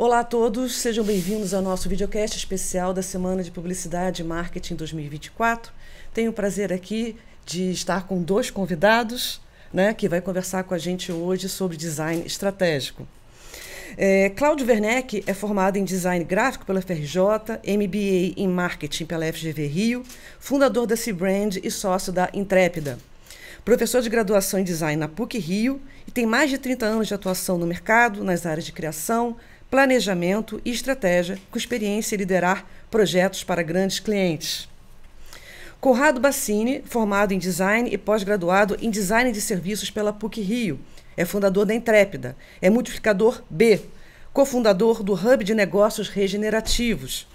Olá a todos, sejam bem-vindos ao nosso videocast especial da Semana de Publicidade e Marketing 2024. Tenho o prazer aqui de estar com dois convidados, que vai conversar com a gente hoje sobre design estratégico. Cláudio Werneck é formado em design gráfico pela FRJ, MBA em marketing pela FGV Rio, fundador da C-Brand e sócio da Intrépida. Professor de graduação em design na PUC Rio e tem mais de 30 anos de atuação no mercado, nas áreas de criação, planejamento e estratégia, com experiência em liderar projetos para grandes clientes. Conrado Bassini, formado em design e pós-graduado em design de serviços pela PUC Rio, é fundador da Intrépida, é multiplicador B, cofundador do Hub de Negócios Regenerativos.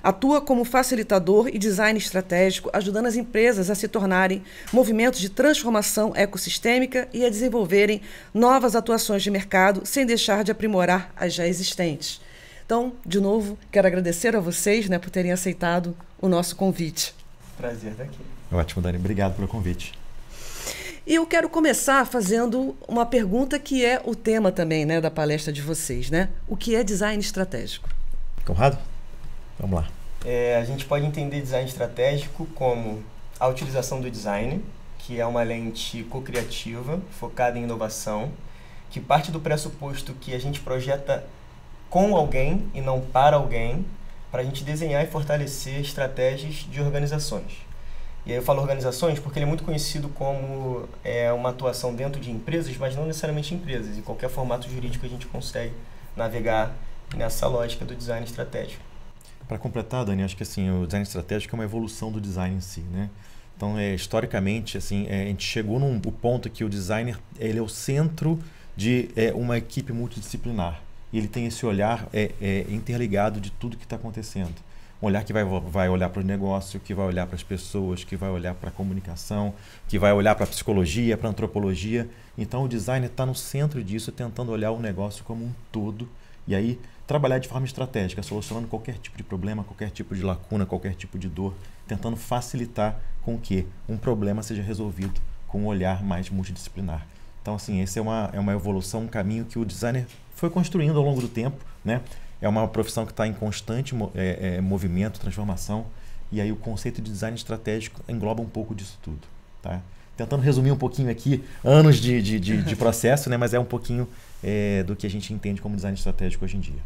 Atua como facilitador e design estratégico, ajudando as empresas a se tornarem movimentos de transformação ecossistêmica e a desenvolverem novas atuações de mercado, sem deixar de aprimorar as já existentes. Então, de novo, quero agradecer a vocês, por terem aceitado o nosso convite. Prazer estar aqui. Ótimo, Dani. Obrigado pelo convite. E eu quero começar fazendo uma pergunta que é o tema também, da palestra de vocês, O que é design estratégico? Conrado? Vamos lá. A gente pode entender design estratégico como a utilização do design, que é uma lente co-criativa, focada em inovação, que parte do pressuposto que a gente projeta com alguém e não para alguém, para a gente desenhar e fortalecer estratégias de organizações. E aí eu falo organizações porque ele é muito conhecido como uma atuação dentro de empresas, mas não necessariamente empresas. Em qualquer formato jurídico a gente consegue navegar nessa lógica do design estratégico. Para completar, Dani, acho que o design estratégico é uma evolução do design em si, Então, historicamente, a gente chegou num ponto que o designer ele é o centro de uma equipe multidisciplinar. E ele tem esse olhar interligado de tudo que está acontecendo. Um olhar que vai olhar para o negócio, que vai olhar para as pessoas, que vai olhar para a comunicação, que vai olhar para a psicologia, para a antropologia. Então, o designer está no centro disso, tentando olhar o negócio como um todo. E aí, trabalhar de forma estratégica, solucionando qualquer tipo de problema, qualquer tipo de lacuna, qualquer tipo de dor, tentando facilitar com que um problema seja resolvido com um olhar mais multidisciplinar. Então, essa é uma evolução, um caminho que o designer foi construindo ao longo do tempo, É uma profissão que está em constante movimento, transformação, e aí o conceito de design estratégico engloba um pouco disso tudo, tá? Tentando resumir um pouquinho aqui, anos de processo, mas é um pouquinho do que a gente entende como design estratégico hoje em dia.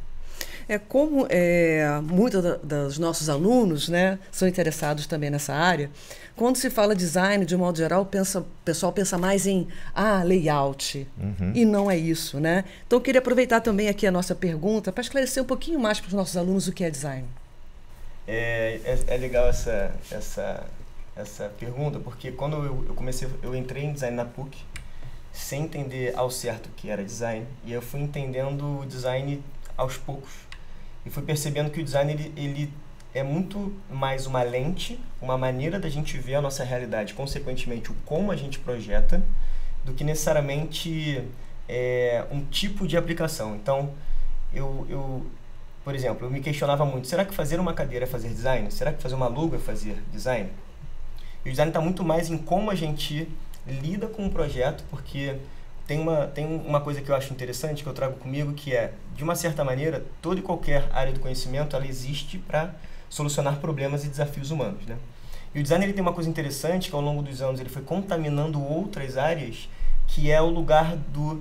Como muitos dos nossos alunos são interessados também nessa área, quando se fala design, de um modo geral, o pessoal pensa mais em layout, e não é isso, Então, eu queria aproveitar também aqui a nossa pergunta para esclarecer um pouquinho mais para os nossos alunos o que é design. É legal essa pergunta, porque quando eu entrei em design na PUC, sem entender ao certo o que era design, e eu fui entendendo o design aos poucos, e fui percebendo que o design ele é muito mais uma lente, uma maneira da gente ver a nossa realidade, consequentemente o como a gente projeta, do que necessariamente um tipo de aplicação. Então, por exemplo, eu me questionava muito, será que fazer uma cadeira é fazer design? Será que fazer uma logo é fazer design? E o design está muito mais em como a gente lida com um projeto, porque tem uma coisa que eu acho interessante, que eu trago comigo, que é, de uma certa maneira, toda e qualquer área do conhecimento, ela existe para solucionar problemas e desafios humanos, E o design ele tem uma coisa interessante, que ao longo dos anos ele foi contaminando outras áreas, que é o lugar do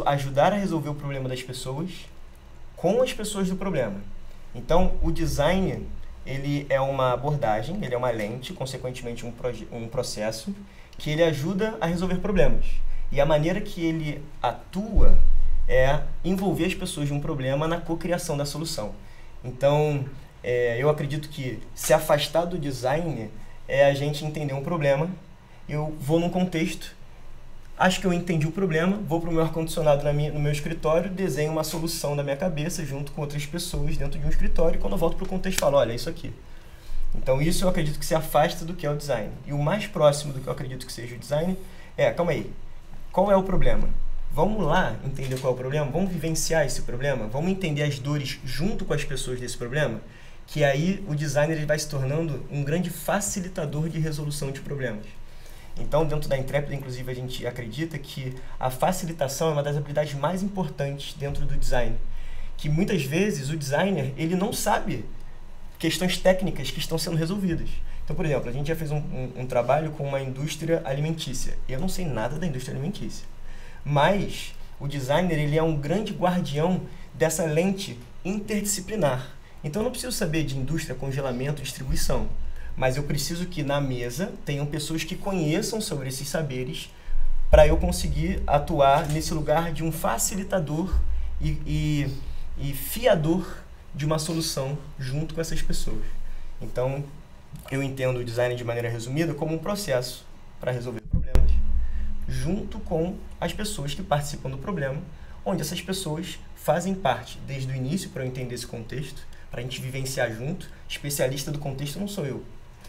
ajudar a resolver o problema das pessoas com as pessoas do problema. Então, o design ele é uma abordagem, ele é uma lente, consequentemente um processo, que ele ajuda a resolver problemas. E a maneira que ele atua é envolver as pessoas de um problema na cocriação da solução. Então, eu acredito que se afastar do design é a gente entender um problema. Eu vou num contexto, acho que eu entendi o problema, vou para o meu ar-condicionado no meu escritório, desenho uma solução da minha cabeça junto com outras pessoas dentro de um escritório, e quando eu volto para o contexto falo, olha, é isso aqui. Então isso eu acredito que se afasta do que é o design. E o mais próximo do que eu acredito que seja o design calma aí, qual é o problema? Vamos lá entender qual é o problema? Vamos vivenciar esse problema? Vamos entender as dores junto com as pessoas desse problema? Que aí o designer ele vai se tornando um grande facilitador de resolução de problemas. Então, dentro da Intrépida, inclusive, a gente acredita que a facilitação é uma das habilidades mais importantes dentro do design. que muitas vezes o designer ele não sabe questões técnicas que estão sendo resolvidas. Então, por exemplo, a gente já fez um trabalho com uma indústria alimentícia. Eu não sei nada da indústria alimentícia, mas o designer ele é um grande guardião dessa lente interdisciplinar. Então, eu não preciso saber de indústria, congelamento, distribuição, mas eu preciso que na mesa tenham pessoas que conheçam sobre esses saberes para eu conseguir atuar nesse lugar de um facilitador e fiador de uma solução junto com essas pessoas. Então, eu entendo o design de maneira resumida como um processo para resolver problemas, junto com as pessoas que participam do problema, onde essas pessoas fazem parte desde o início para eu entender esse contexto, para a gente vivenciar junto. Especialista do contexto não sou eu.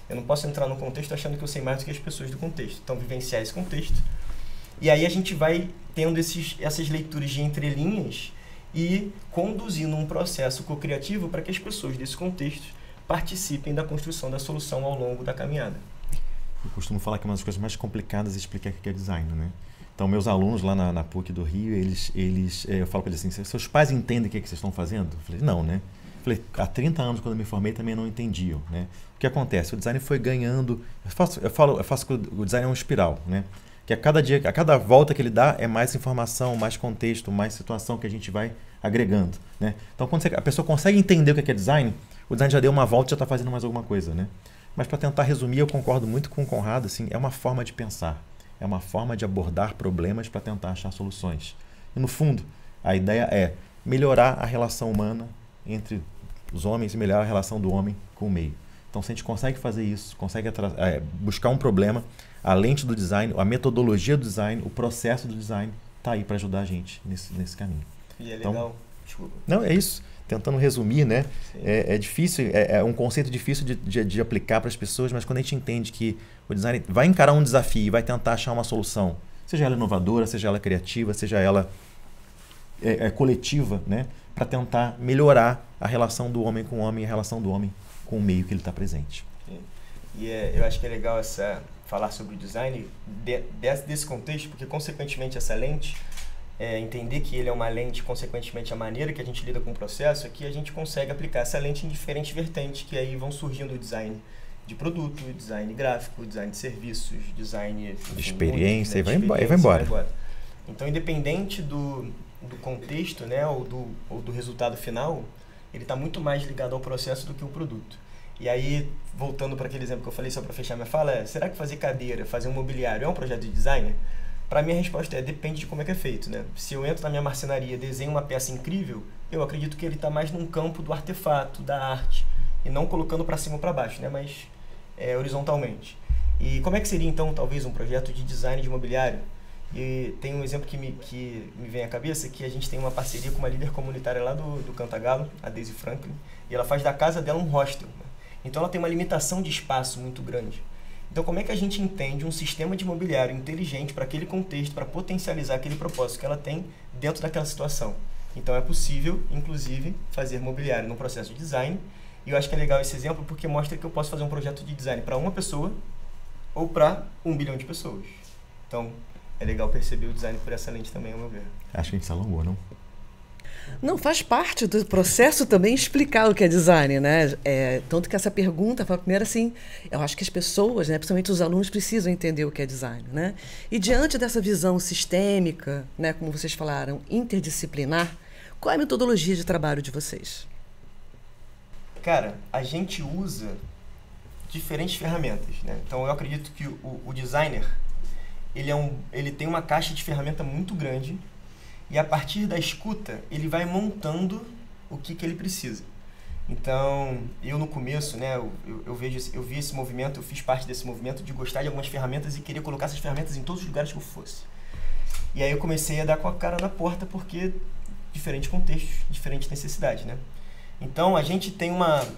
Eu não posso entrar no contexto achando que eu sei mais do que as pessoas do contexto. Então, vivenciar esse contexto. E aí a gente vai tendo essas leituras de entrelinhas e conduzindo um processo co-criativo para que as pessoas desse contexto participem da construção da solução ao longo da caminhada. Eu costumo falar que uma das coisas mais complicadas é explicar o que é design, né? Então, meus alunos lá na PUC do Rio, eu falo para eles assim, seus pais entendem o que vocês estão fazendo? Eu falei, não, né? Eu falei, há 30 anos, quando eu me formei, também não entendiam, né? O que acontece? O design foi ganhando... Eu faço que o design é uma espiral, né? Que a cada volta que ele dá é mais informação, mais contexto, mais situação que a gente vai agregando, né? Então, quando a pessoa consegue entender o que é design, o design já deu uma volta e já está fazendo mais alguma coisa, né? Mas para tentar resumir, eu concordo muito com o Conrado, assim, é uma forma de pensar, é uma forma de abordar problemas para tentar achar soluções. E no fundo, a ideia é melhorar a relação humana entre os homens e melhorar a relação do homem com o meio. Então, se a gente consegue fazer isso, consegue buscar um problema, a lente do design, a metodologia do design, o processo do design está aí para ajudar a gente nesse caminho. E é legal. Então, desculpa. Não, é isso. Tentando resumir, né? É difícil, é um conceito difícil de aplicar para as pessoas, mas quando a gente entende que o design vai encarar um desafio e vai tentar achar uma solução, seja ela inovadora, seja ela criativa, seja ela coletiva, né? Para tentar melhorar a relação do homem com o homem e a relação do homem com o meio que ele está presente. E eu acho que é legal falar sobre o design desse contexto, porque consequentemente essa lente, entender que ele é uma lente, consequentemente a maneira que a gente lida com o processo, é que a gente consegue aplicar essa lente em diferentes vertentes, que aí vão surgindo o design de produto, design gráfico, design de serviços, design de experiência, e vai embora. Então, independente do contexto, né, ou do resultado final, ele está muito mais ligado ao processo do que o produto. E aí, voltando para aquele exemplo que eu falei, só para fechar minha fala, será que fazer cadeira, fazer um mobiliário é um projeto de design? Para mim, a resposta depende de como é que é feito, né? Se eu entro na minha marcenaria, desenho uma peça incrível, eu acredito que ele está mais num campo do artefato, da arte, e não colocando para cima ou para baixo, né? Mas horizontalmente. E como é que seria, então, talvez um projeto de design de mobiliário? E tem um exemplo que me vem à cabeça, que a gente tem uma parceria com uma líder comunitária lá do Cantagalo, a Daisy Franklin, e ela faz da casa dela um hostel, né? Então ela tem uma limitação de espaço muito grande. Então como é que a gente entende um sistema de mobiliário inteligente para aquele contexto, para potencializar aquele propósito que ela tem dentro daquela situação? Então é possível, inclusive, fazer mobiliário no processo de design, e eu acho que é legal esse exemplo porque mostra que eu posso fazer um projeto de design para uma pessoa ou para 1 bilhão de pessoas. Então é legal perceber o design por essa lente também, ao meu ver. Acho que a gente se alongou, não? Não, faz parte do processo também explicar o que é design, né? Tanto que essa pergunta foi a primeira, assim, eu acho que as pessoas, né, principalmente os alunos, precisam entender o que é design, né? E diante dessa visão sistêmica, né, como vocês falaram, interdisciplinar, qual é a metodologia de trabalho de vocês? Cara, a gente usa diferentes ferramentas, né? Então eu acredito que o designer, ele tem uma caixa de ferramenta muito grande, e a partir da escuta, ele vai montando o que ele precisa. Então, eu no começo, né, eu vi esse movimento, eu fiz parte desse movimento de gostar de algumas ferramentas e querer colocar essas ferramentas em todos os lugares que eu fosse. E aí eu comecei a dar com a cara na porta, porque diferentes contextos, diferentes necessidades, né? Então, a gente tem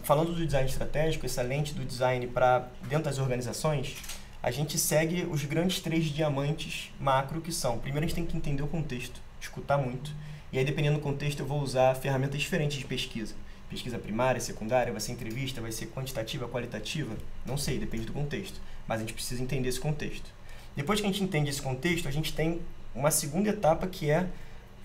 falando do design estratégico, essa lente do design para dentro das organizações, a gente segue os grandes 3 diamantes macro que são, primeiro a gente tem que entender o contexto, escutar muito, e aí dependendo do contexto eu vou usar ferramentas diferentes de pesquisa. Pesquisa primária, secundária, vai ser entrevista, vai ser quantitativa, qualitativa, não sei, depende do contexto, mas a gente precisa entender esse contexto. Depois que a gente entende esse contexto, a gente tem uma segunda etapa que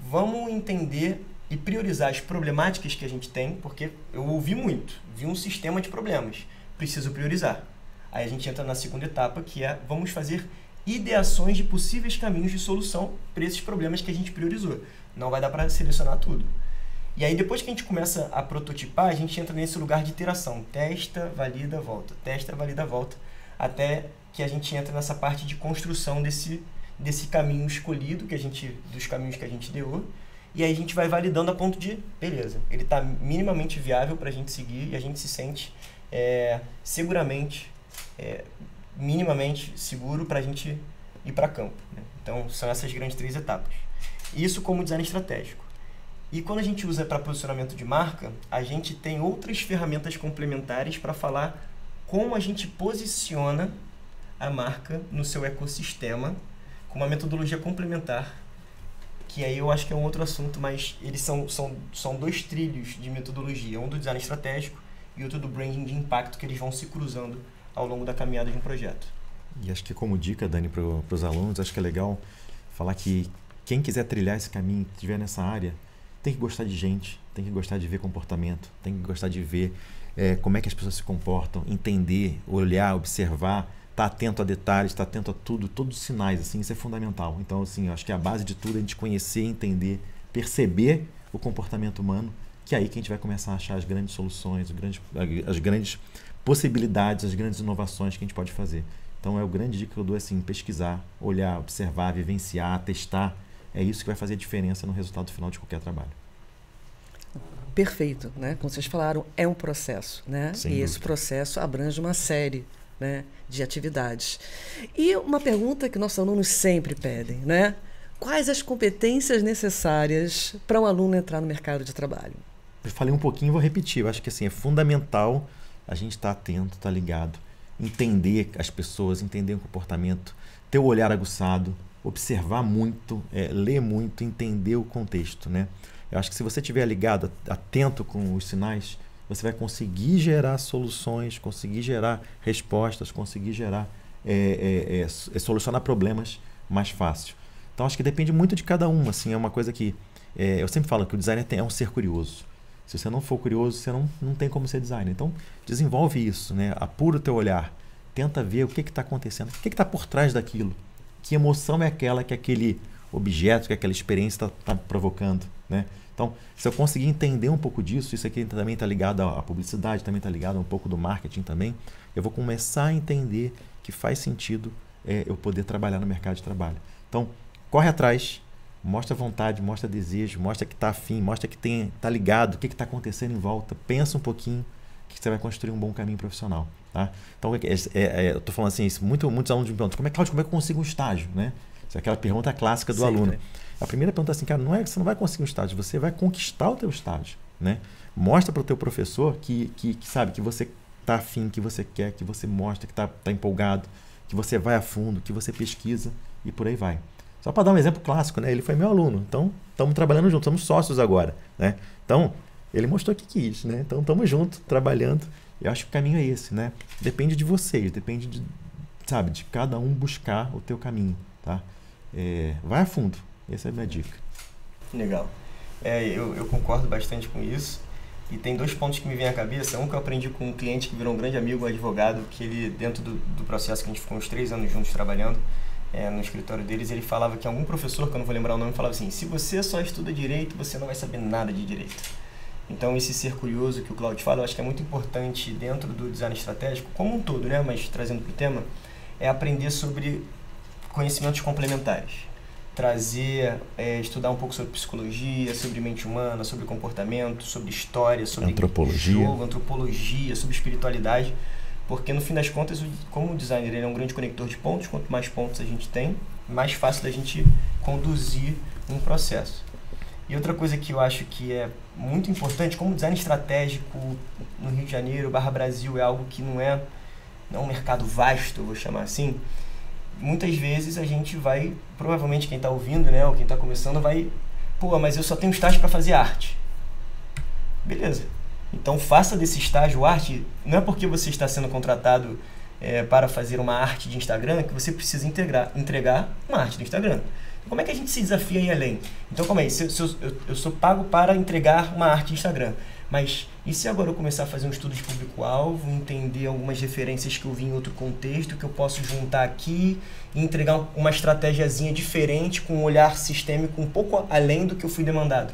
vamos entender e priorizar as problemáticas que a gente tem, porque eu ouvi muito, vi um sistema de problemas, preciso priorizar. Aí a gente entra na segunda etapa, que é vamos fazer ideações de possíveis caminhos de solução para esses problemas que a gente priorizou. Não vai dar para selecionar tudo. E aí depois que a gente começa a prototipar, a gente entra nesse lugar de iteração. Testa, valida, volta. Testa, valida, volta. Até que a gente entra nessa parte de construção desse caminho escolhido, dos caminhos que a gente deu. E aí a gente vai validando a ponto de, beleza, ele está minimamente viável para a gente seguir e a gente se sente seguramente, minimamente seguro para a gente ir para campo, né? Então, são essas grandes 3 etapas. Isso como design estratégico. E quando a gente usa para posicionamento de marca, a gente tem outras ferramentas complementares para falar como a gente posiciona a marca no seu ecossistema com uma metodologia complementar, que aí eu acho que é um outro assunto, mas eles são 2 trilhos de metodologia, um do design estratégico e outro do branding de impacto, que eles vão se cruzando ao longo da caminhada de um projeto. E acho que como dica, Dani, para os alunos, acho que é legal falar que quem quiser trilhar esse caminho, que estiver nessa área, tem que gostar de gente, tem que gostar de ver comportamento, tem que gostar de ver como é que as pessoas se comportam, entender, olhar, observar, estar atento a detalhes, estar atento a tudo, todos os sinais, assim, isso é fundamental. Então, assim, eu acho que a base de tudo é a gente conhecer, entender, perceber o comportamento humano, que é aí que a gente vai começar a achar as grandes soluções, as grandes possibilidades, as grandes inovações que a gente pode fazer. Então, o grande dica que eu dou é assim, pesquisar, olhar, observar, vivenciar, testar. É isso que vai fazer a diferença no resultado final de qualquer trabalho. Perfeito, né? Como vocês falaram, é um processo, né? Sem e dúvida. Esse processo abrange uma série, né, de atividades. E uma pergunta que nossos alunos sempre pedem, né? Quais as competências necessárias para um aluno entrar no mercado de trabalho? Eu falei um pouquinho e vou repetir. Eu acho que assim, é fundamental a gente estar atento, estar ligado, entender as pessoas, entender o comportamento, ter o olhar aguçado, observar muito, ler muito, entender o contexto, né? Eu acho que se você estiver ligado, atento com os sinais, você vai conseguir gerar soluções, conseguir gerar respostas, conseguir gerar, solucionar problemas mais fácil. Então, acho que depende muito de cada um. Assim, é uma coisa que eu sempre falo que o designer é um ser curioso. Se você não for curioso, você não tem como ser designer. Então, desenvolve isso, né? Apura o teu olhar, tenta ver o que está acontecendo, o que está por trás daquilo. Que emoção é aquela que aquele objeto, que aquela experiência está provocando, né? Então, se eu conseguir entender um pouco disso, isso aqui também está ligado à publicidade, também está ligado a um pouco do marketing também, eu vou começar a entender que faz sentido eu poder trabalhar no mercado de trabalho. Então, corre atrás, mostra vontade, mostra desejo, mostra que está afim, mostra que está ligado, o que está acontecendo em volta, pensa um pouquinho que você vai construir um bom caminho profissional. Tá? Então, eu estou falando assim, muitos alunos me perguntam, Cláudio, como é que eu consigo um estágio? Né? Essa é aquela pergunta clássica do Sempre. aluno. A primeira pergunta é assim, cara, você não vai conseguir um estágio, você vai conquistar o teu estágio. Né? Mostra para o teu professor que sabe que você está afim, que você quer, que você mostra que está empolgado, que você vai a fundo, que você pesquisa e por aí vai. Só para dar um exemplo clássico, né? Ele foi meu aluno, então estamos trabalhando juntos, somos sócios agora. Né? Então, ele mostrou que quis, né? Então estamos juntos, trabalhando. Eu acho que o caminho é esse, né? Depende de vocês, depende de cada um buscar o teu caminho, tá? Vai a fundo, essa é a minha dica. Legal. Eu concordo bastante com isso. E tem 2 pontos que me vêm à cabeça. Um que eu aprendi com um cliente que virou um grande amigo, um advogado, que ele, dentro do processo que a gente ficou uns 3 anos juntos trabalhando, no escritório deles, ele falava que algum professor, que eu não vou lembrar o nome, falava assim, se você só estuda direito, você não vai saber nada de direito. Então, esse ser curioso que o Cláudio fala, eu acho que é muito importante dentro do design estratégico, como um todo, né? Mas trazendo para o tema, é aprender sobre conhecimentos complementares. Estudar um pouco sobre psicologia, sobre mente humana, sobre comportamento, sobre história, sobre jogo, antropologia, sobre espiritualidade, porque no fim das contas, como o designer ele é um grande conector de pontos, quanto mais pontos a gente tem, mais fácil da gente conduzir um processo. E outra coisa que eu acho que é muito importante, como design estratégico no Rio de Janeiro, /Brasil, é algo que não é um mercado vasto, eu vou chamar assim, muitas vezes a gente vai, provavelmente quem está ouvindo, né, ou quem está começando vai, mas eu só tenho estágio para fazer arte. Beleza. Então faça desse estágio arte, não é porque você está sendo contratado para fazer uma arte de Instagram que você precisa entregar uma arte do Instagram. Como é que a gente se desafia a ir além? Então, como é? Eu sou pago para entregar uma arte de Instagram. Mas e se agora eu começar a fazer um estudo de público-alvo, entender algumas referências que eu vi em outro contexto, que eu posso juntar aqui e entregar uma estratégiazinha diferente, com um olhar sistêmico um pouco além do que eu fui demandado?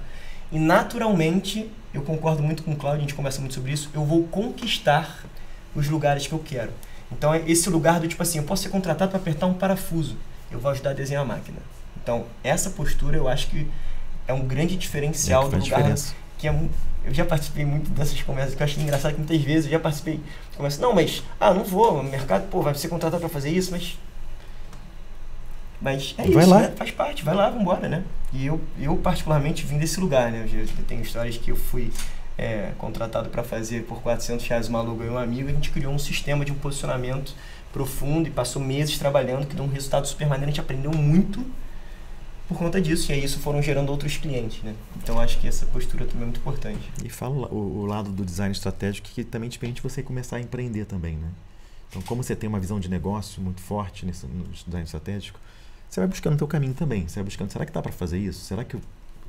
E naturalmente, eu concordo muito com o Cláudio, a gente conversa muito sobre isso, eu vou conquistar os lugares que eu quero. Então, é esse lugar do tipo assim, eu posso ser contratado para apertar um parafuso, eu vou ajudar a desenhar a máquina. Então, essa postura eu acho que é um grande diferencial do lugar que é. Eu já participei muito dessas conversas, que eu acho engraçado que muitas vezes eu já participei de conversas, não, mas, não vou, o mercado, vai ser contratado para fazer isso, mas é vai isso, lá. Né? Faz parte, vai lá, vambora, né? E eu particularmente vim desse lugar, né? Eu tenho histórias que eu fui contratado para fazer por R$400 uma logo e um amigo, a gente criou um sistema de um posicionamento profundo e passou meses trabalhando, que deu um resultado super maneiro, a gente aprendeu muito por conta disso, e aí isso foram gerando outros clientes, né? Então acho que essa postura também é muito importante. E fala o lado do design estratégico, que também te permite você começar a empreender também, né? Então, como você tem uma visão de negócio muito forte no design estratégico, você vai buscando o teu caminho também. Você vai buscando, será que dá para fazer isso? Será que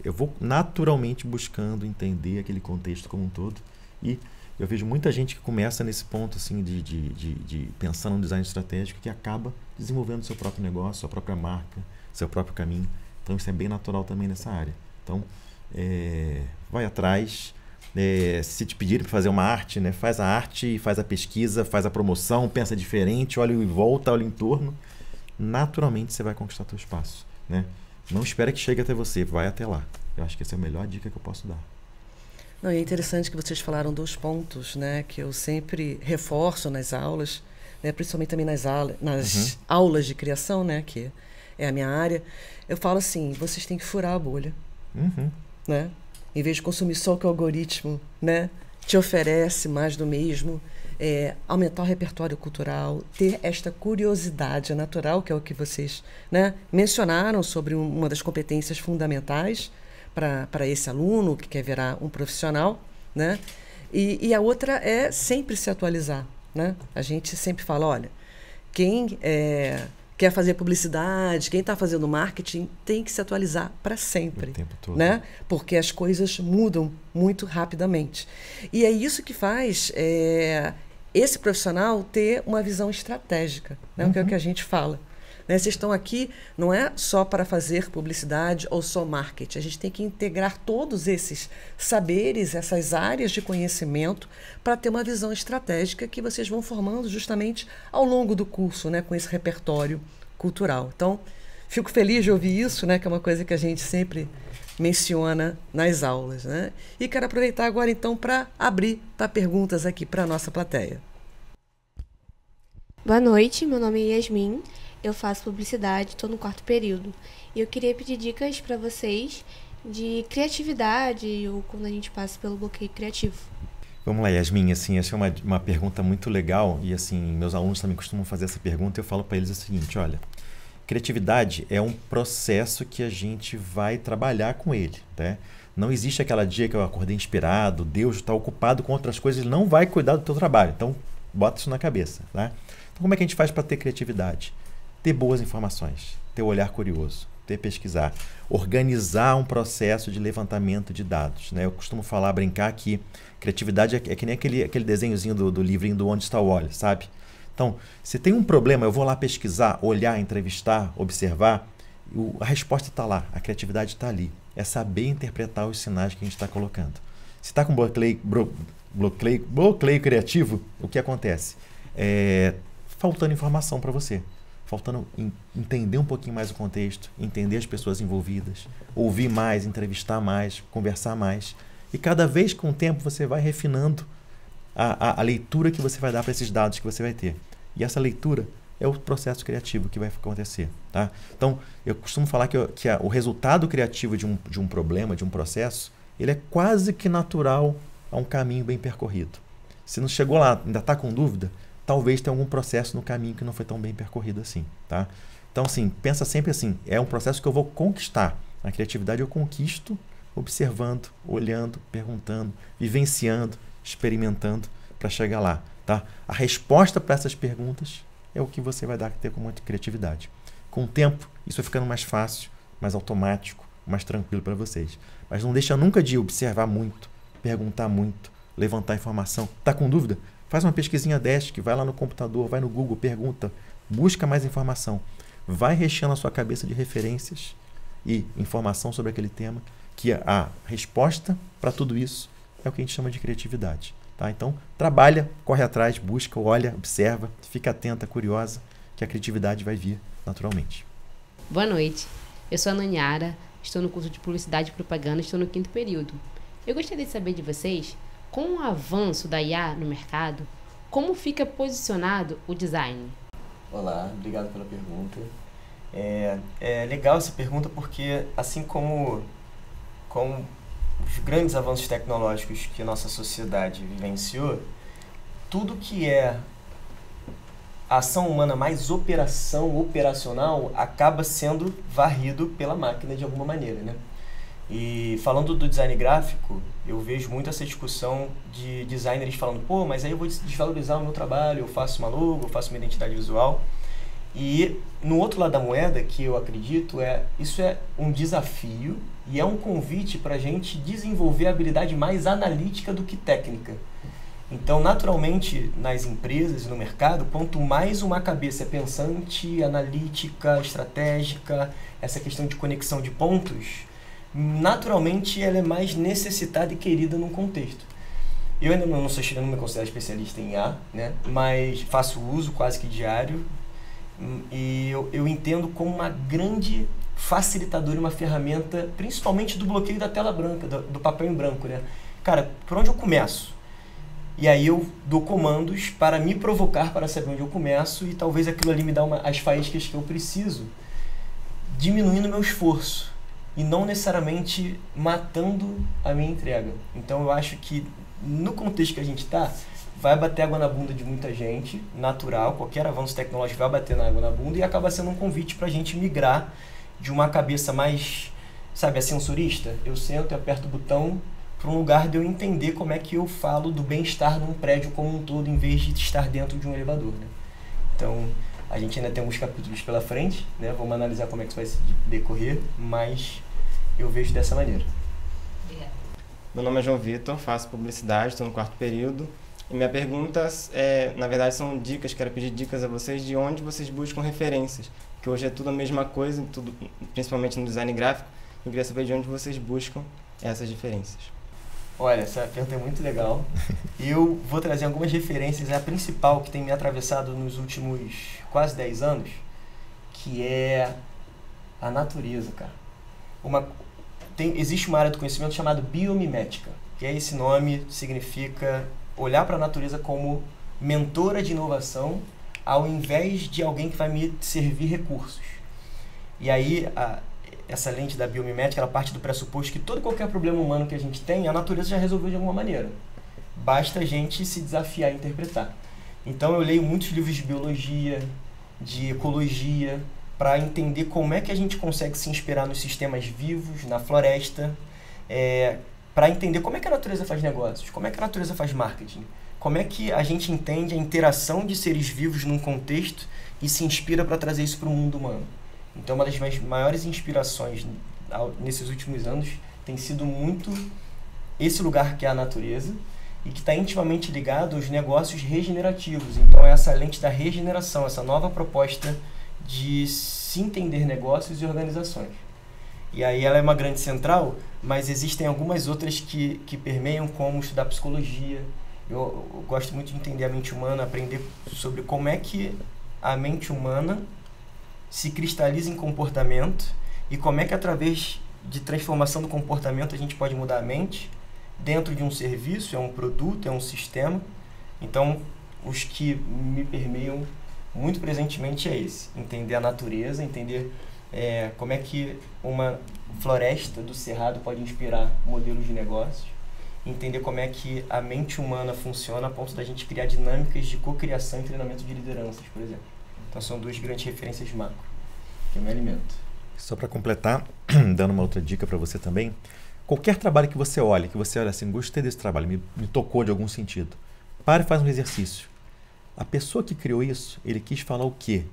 eu vou naturalmente buscando entender aquele contexto como um todo? E eu vejo muita gente que começa nesse ponto assim de pensar no design estratégico, que acaba desenvolvendo seu próprio negócio, sua própria marca, seu próprio caminho. Então isso é bem natural também nessa área. Então vai atrás, se te pedirem para fazer uma arte, né, faz a arte, faz a pesquisa, faz a promoção, pensa diferente, olha em volta, olha em torno. Naturalmente você vai conquistar teu espaço, né? Não espera que chegue até você, vai até lá. Eu acho que essa é a melhor dica que eu posso dar. Não, é interessante que vocês falaram 2 pontos, né, que eu sempre reforço nas aulas, né, principalmente também nas aulas de criação, né, que é a minha área. Eu falo assim, vocês têm que furar a bolha, né? Em vez de consumir só o que o algoritmo, né, te oferece mais do mesmo, aumentar o repertório cultural, ter esta curiosidade natural, que é o que vocês, né, mencionaram sobre uma das competências fundamentais para esse aluno que quer virar um profissional, né? E a outra é sempre se atualizar, né? A gente sempre fala, olha, quem quer fazer publicidade, quem está fazendo marketing, tem que se atualizar para sempre, o tempo todo, né? Porque as coisas mudam muito rapidamente. E é isso que faz esse profissional ter uma visão estratégica, né? Que é o que a gente fala. Né? Vocês estão aqui não é só para fazer publicidade ou só marketing. A gente tem que integrar todos esses saberes, essas áreas de conhecimento, para ter uma visão estratégica que vocês vão formando justamente ao longo do curso, né? Com esse repertório cultural. Então, fico feliz de ouvir isso, né? Que é uma coisa que a gente sempre menciona nas aulas, né? E quero aproveitar agora, então, para abrir para perguntas aqui para a nossa plateia. Boa noite, meu nome é Yasmin. Eu faço publicidade, estou no 4º período. E eu queria pedir dicas para vocês de criatividade ou quando a gente passa pelo bloqueio criativo. Vamos lá, Yasmin. Assim, essa é uma pergunta muito legal e assim, meus alunos também costumam fazer essa pergunta e eu falo para eles o seguinte, olha, criatividade é um processo que a gente vai trabalhar com ele, né? Não existe aquela dia que eu acordei inspirado, Deus está ocupado com outras coisas, ele não vai cuidar do teu trabalho. Então, bota isso na cabeça, né? Então, como é que a gente faz para ter criatividade? Ter boas informações, ter olhar curioso, ter pesquisar, organizar um processo de levantamento de dados, né? Eu costumo brincar que criatividade é que nem aquele desenhozinho do livrinho do Onde Está o Wally, sabe? Então, se tem um problema, eu vou lá pesquisar, olhar, entrevistar, observar, a resposta está lá, a criatividade está ali. É saber interpretar os sinais que a gente está colocando. Se está com bloqueio criativo, o que acontece? Faltando informação para você. Faltando entender um pouquinho mais o contexto, entender as pessoas envolvidas, ouvir mais, entrevistar mais, conversar mais. E cada vez com o tempo você vai refinando a leitura que você vai dar para esses dados que você vai ter. E essa leitura é o processo criativo que vai acontecer. Tá? Então, eu costumo falar que o resultado criativo de um problema, de um processo, ele é quase que natural a um caminho bem percorrido. Se não chegou lá, ainda está com dúvida, talvez tenha algum processo no caminho que não foi tão bem percorrido assim, tá? Então, assim, pensa sempre assim, é um processo que eu vou conquistar. A criatividade eu conquisto observando, olhando, perguntando, vivenciando, experimentando para chegar lá, tá? A resposta para essas perguntas é o que você vai ter com muita criatividade. Com o tempo, isso vai ficando mais fácil, mais automático, mais tranquilo para vocês. Mas não deixa nunca de observar muito, perguntar muito, levantar informação. Tá com dúvida? Faz uma pesquisinha desk, vai lá no computador, vai no Google, pergunta, busca mais informação. Vai recheando a sua cabeça de referências e informação sobre aquele tema, que a resposta para tudo isso é o que a gente chama de criatividade. Tá? Então, trabalha, corre atrás, busca, olha, observa, fica atenta, curiosa, que a criatividade vai vir naturalmente. Boa noite, eu sou a Naniara, estou no curso de Publicidade e Propaganda, estou no 5º período. Eu gostaria de saber de vocês, com o avanço da IA no mercado, como fica posicionado o design? Olá, obrigado pela pergunta. É legal essa pergunta porque, assim como os grandes avanços tecnológicos que a nossa sociedade vivenciou, tudo que é ação humana mais operacional acaba sendo varrido pela máquina de alguma maneira, né? E falando do design gráfico, eu vejo muito essa discussão de designers falando, pô, mas aí eu vou desvalorizar o meu trabalho, eu faço uma logo, eu faço uma identidade visual. E no outro lado da moeda, que eu acredito, isso é um desafio e é um convite para a gente desenvolver a habilidade mais analítica do que técnica. Então, naturalmente, nas empresas e no mercado, quanto mais uma cabeça é pensante, analítica, estratégica, essa questão de conexão de pontos, naturalmente ela é mais necessitada e querida num contexto. Eu ainda não me considero especialista em IA, né? Mas faço uso quase que diário e eu entendo como uma grande facilitadora e uma ferramenta, principalmente do bloqueio da tela branca, do papel em branco, né? Cara, por onde eu começo? E aí eu dou comandos para me provocar para saber onde eu começo e talvez aquilo ali me dá as faíscas que eu preciso, diminuindo meu esforço e não necessariamente matando a minha entrega. Então eu acho que no contexto que a gente está, vai bater água na bunda de muita gente, natural, qualquer avanço tecnológico vai bater na água na bunda e acaba sendo um convite para a gente migrar de uma cabeça mais, sabe, ascensorista. Eu sento e aperto o botão para um lugar de eu entender como é que eu falo do bem-estar num prédio como um todo, em vez de estar dentro de um elevador, né? Então, a gente ainda tem alguns capítulos pela frente, né? Vamos analisar como é que isso vai se decorrer, mas eu vejo dessa maneira. Meu nome é João Vitor, faço publicidade, estou no 4º período. E minha pergunta, na verdade, são dicas, quero pedir dicas a vocês de onde vocês buscam referências. Porque hoje é tudo a mesma coisa, tudo, principalmente no design gráfico. Eu queria saber de onde vocês buscam essas diferenças. Olha, essa pergunta é muito legal. Eu vou trazer algumas referências. A principal que tem me atravessado nos últimos quase 10 anos, que é a natureza, cara. Existe uma área do conhecimento chamada biomimética, que é esse nome, significa olhar para a natureza como mentora de inovação, ao invés de alguém que vai me servir recursos. E aí, essa lente da biomimética, ela parte do pressuposto que todo e qualquer problema humano que a gente tem, a natureza já resolveu de alguma maneira. Basta a gente se desafiar a interpretar. Então eu leio muitos livros de biologia, de ecologia, para entender como é que a gente consegue se inspirar nos sistemas vivos, na floresta, para entender como é que a natureza faz negócios, como é que a natureza faz marketing, como é que a gente entende a interação de seres vivos num contexto e se inspira para trazer isso para o mundo humano. Então, uma das minhas maiores inspirações nesses últimos anos tem sido muito esse lugar que é a natureza e que está intimamente ligado aos negócios regenerativos. Então, é essa lente da regeneração, essa nova proposta de se entender negócios e organizações. E aí ela é uma grande central, mas existem algumas outras que permeiam, como estudar psicologia. Eu gosto muito de entender a mente humana, aprender sobre como é que a mente humana se cristaliza em comportamento e como é que através de transformação do comportamento a gente pode mudar a mente dentro de um serviço, é um produto, é um sistema. Então, os que me permeiam muito presentemente é esse, entender a natureza, entender como é que uma floresta do cerrado pode inspirar modelos de negócios, entender como é que a mente humana funciona a ponto da gente criar dinâmicas de cocriação e treinamento de lideranças, por exemplo. Então são duas grandes referências macro, que eu me alimento. Só para completar, dando uma outra dica para você também, qualquer trabalho que você olha assim, gostei desse trabalho, me tocou de algum sentido, pare e faz um exercício. A pessoa que criou isso, ele quis falar o quê?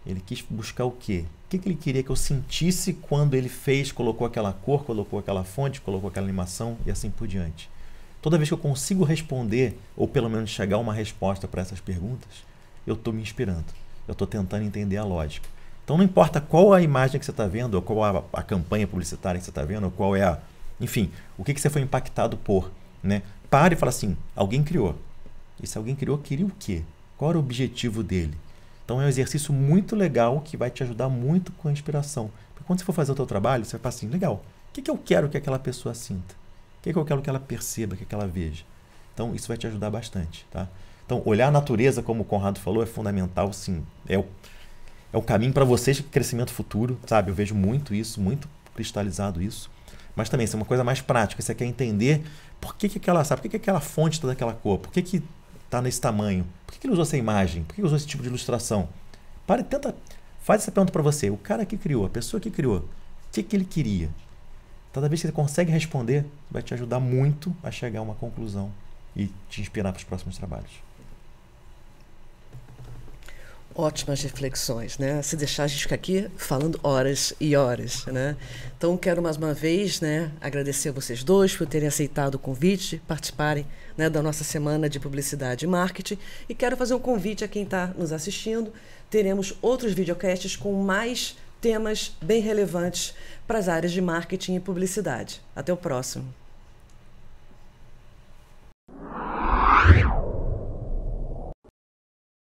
Ele quis buscar o quê? O que ele queria que eu sentisse quando ele fez, colocou aquela cor, colocou aquela fonte, colocou aquela animação e assim por diante. Toda vez que eu consigo responder, ou pelo menos chegar a uma resposta para essas perguntas, eu estou me inspirando. Eu estou tentando entender a lógica. Então não importa qual a imagem que você está vendo, ou qual a campanha publicitária que você está vendo, ou qual é a... Enfim, o que você foi impactado por, né? Pare e fala assim, alguém criou. E se alguém criou, queria o quê? Qual era o objetivo dele? Então é um exercício muito legal que vai te ajudar muito com a inspiração. Porque quando você for fazer o teu trabalho, você vai falar assim, legal, o que eu quero que aquela pessoa sinta? O que eu quero que ela perceba, que ela veja? Então isso vai te ajudar bastante, tá? Então olhar a natureza, como o Conrado falou, é fundamental, sim. É o caminho para vocês de crescimento futuro, sabe? Eu vejo muito isso, muito cristalizado isso. Mas também, isso é uma coisa mais prática. Você quer entender por que aquela fonte está daquela cor? Por que está nesse tamanho? Por que ele usou essa imagem? Por que ele usou esse tipo de ilustração? Faz essa pergunta para você. O cara que criou, a pessoa que criou, o que ele queria? Toda vez que você consegue responder, vai te ajudar muito a chegar a uma conclusão e te inspirar para os próximos trabalhos. Ótimas reflexões, né? Se deixar, a gente fica aqui falando horas e horas, né? Então, quero mais uma vez, né, agradecer a vocês dois por terem aceitado o convite, participarem, né, da nossa Semana de Publicidade e Marketing. E quero fazer um convite a quem está nos assistindo. Teremos outros videocasts com mais temas bem relevantes para as áreas de marketing e publicidade. Até o próximo.